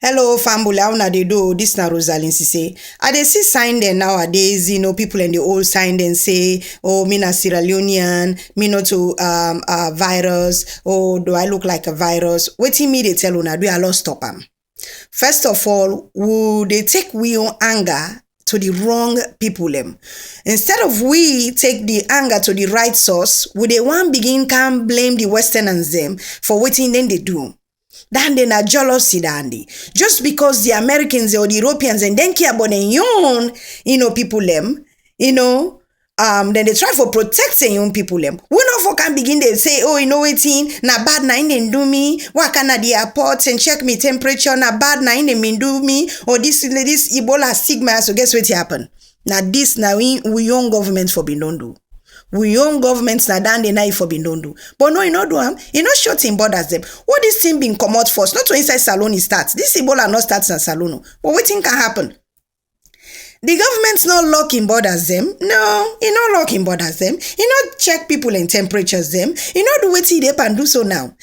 Hello, Fambula, how na dey do? This na Rosalind Sise. I dey see sign there nowadays, people in the old sign then say, oh, me na Sierra Leonean, me not to virus, oh, do I look like a virus? Wetin me dey tell una, do I lost stop am? First of all, they take we own anger to the wrong people them. Instead of we take the anger to the right source, we dey one begin can blame the Westerners them for wetin then they do. Then they na jealousy dandy. Just because the Americans or the Europeans and then care about their own, people them, then they try for protect their own people them. We no for can begin they say, oh, wetin, na bad na in they do me, walk at the airport and check me temperature, na bad na in they do me, or this EBOLA STIGMA, so guess what happen? Now this now we young government for be don't do. We young governments na down the night for be don't do. But no, do am. Not short in borders them. What this thing been come out first? Not to inside salon it starts. This Ebola not starts in salon. But what thing can happen? The government's not lock in borders them. No, not lock in borders them. Not check people and temperatures them. Not do what they can do so now.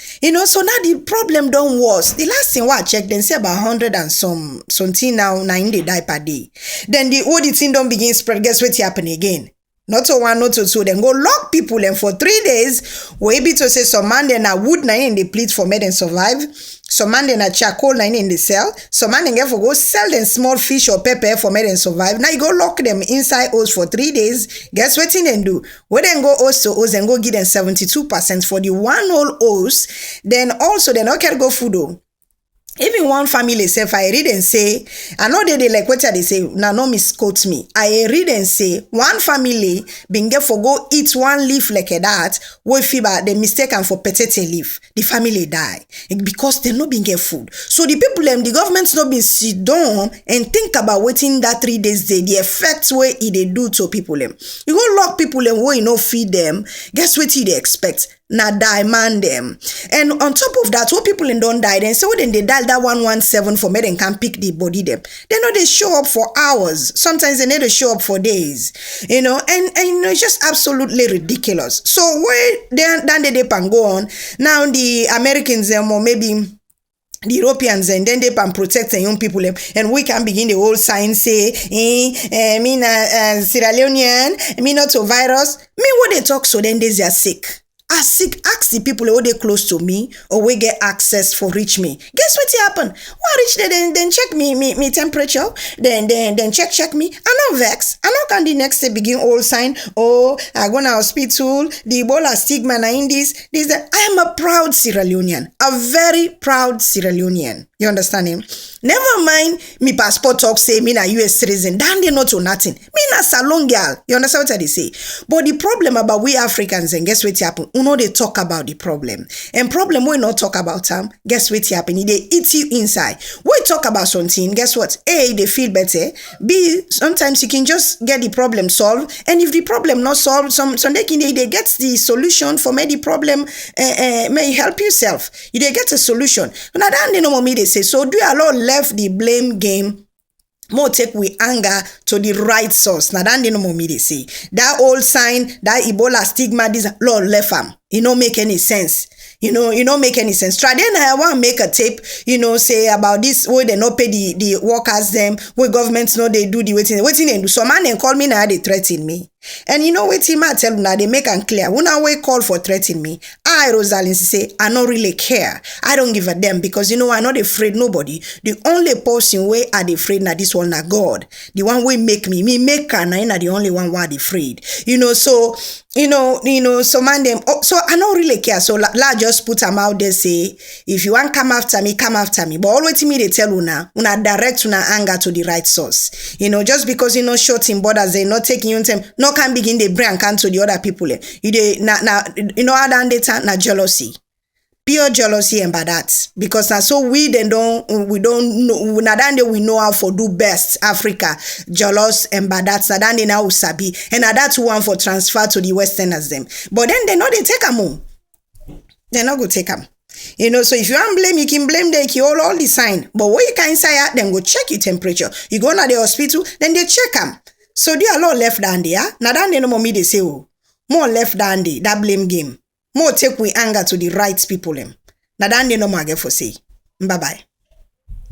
So now the problem don't worse. The last thing I checked, then say about 100 and something now, 9 they die per day. Then the old thing don't begin spread. Guess what happen again? Not to one, not to two. Then go lock people and for 3 days, we able to say some man then a wood nine in the plate for made and survive. Some man then a charcoal nine in the cell. Some man then get for go sell them small fish or pepper for made and survive. Now you go lock them inside house for 3 days. Guess what thing then do? We then go house to house and go give them 72% for the one whole house. Then also they not can go food though. Even one family say, if I read and say, I know they like what they say, now no misquote me. I read and say, one family been get for go eat one leaf like that, with fever, they mistaken for potato leaf. The family die because they not been get food. So the people, the government's not been sit down and think about waiting that 3 days, the effects where they do to people. You go lock people and where you no feed them, guess what they expect? Na die man them. And on top of that, what people don't die, then so then they dial that 117 for me, then can pick the body them. They know they show up for hours. Sometimes they need to show up for days. And it's just absolutely ridiculous. So where then they can go on. Now the Americans or maybe the Europeans and then they can protect the young people and we can begin the whole sign say me na Sierra Leonean, me not a virus. Me what they talk so then they are sick. Ask the people who they close to me or we get access for reach me. Guess what happen? Why reach there then check me temperature, then check me. I not vex. I not can the next day begin all sign. Oh, I go to hospital, the Ebola stigma na in this. I am a proud Sierra Leonean, a very proud Sierra Leonean. You understand him? Never mind me passport talk say me na US citizen. Then they not to nothing. Me na salon girl. You understand what I say? But the problem about we Africans and guess what happen? They talk about the problem. And problem we not talk about them. Guess what happen? They eat you inside. We talk about something. Guess what? A, they feel better. B, sometimes you can just get the problem solved. And if the problem not solved, some they get the solution for maybe the problem may help yourself. You they get a solution. Now then they know me they say. So do you allow left the blame game? More take we anger to the right source. Now then they know me they say. That old sign, that Ebola stigma, this Lord left them. It don't make any sense. It don't make any sense. Try then I want to make a tape, say about this way they not pay the workers them, where governments know they do the waiting they do. So man then call me now they threaten me. And what him I tell now they make and clear. When I wait call for threatening me, I Rosalind say I don't really care. I don't give a damn because I'm not afraid nobody. The only person way I afraid now this one na God. The one way make me make her na the only one why I afraid. So so man them so I don't really care. So la just put them out there say if you want come after me, come after me. But always me they tell una direct una anger to the right source. Just because short in borders they not taking you time. No can begin the brain can to the other people. Other than na jealousy. Pure jealousy and bad that. Because now so we don't know now that we know how for do best Africa jealous and bad that now they now sabi and that's one for transfer to the Westerners them. But then they know they take them home. They not go take them. So if you want blame, you can blame them, you all the sign. But what you can say, then go check your temperature. You go to the hospital, then they check them. So they are a lot left down there. Now then they know me they say, oh, more left down there, that blame game. More take we anger to the right people. Now then they know more get for say. Bye bye.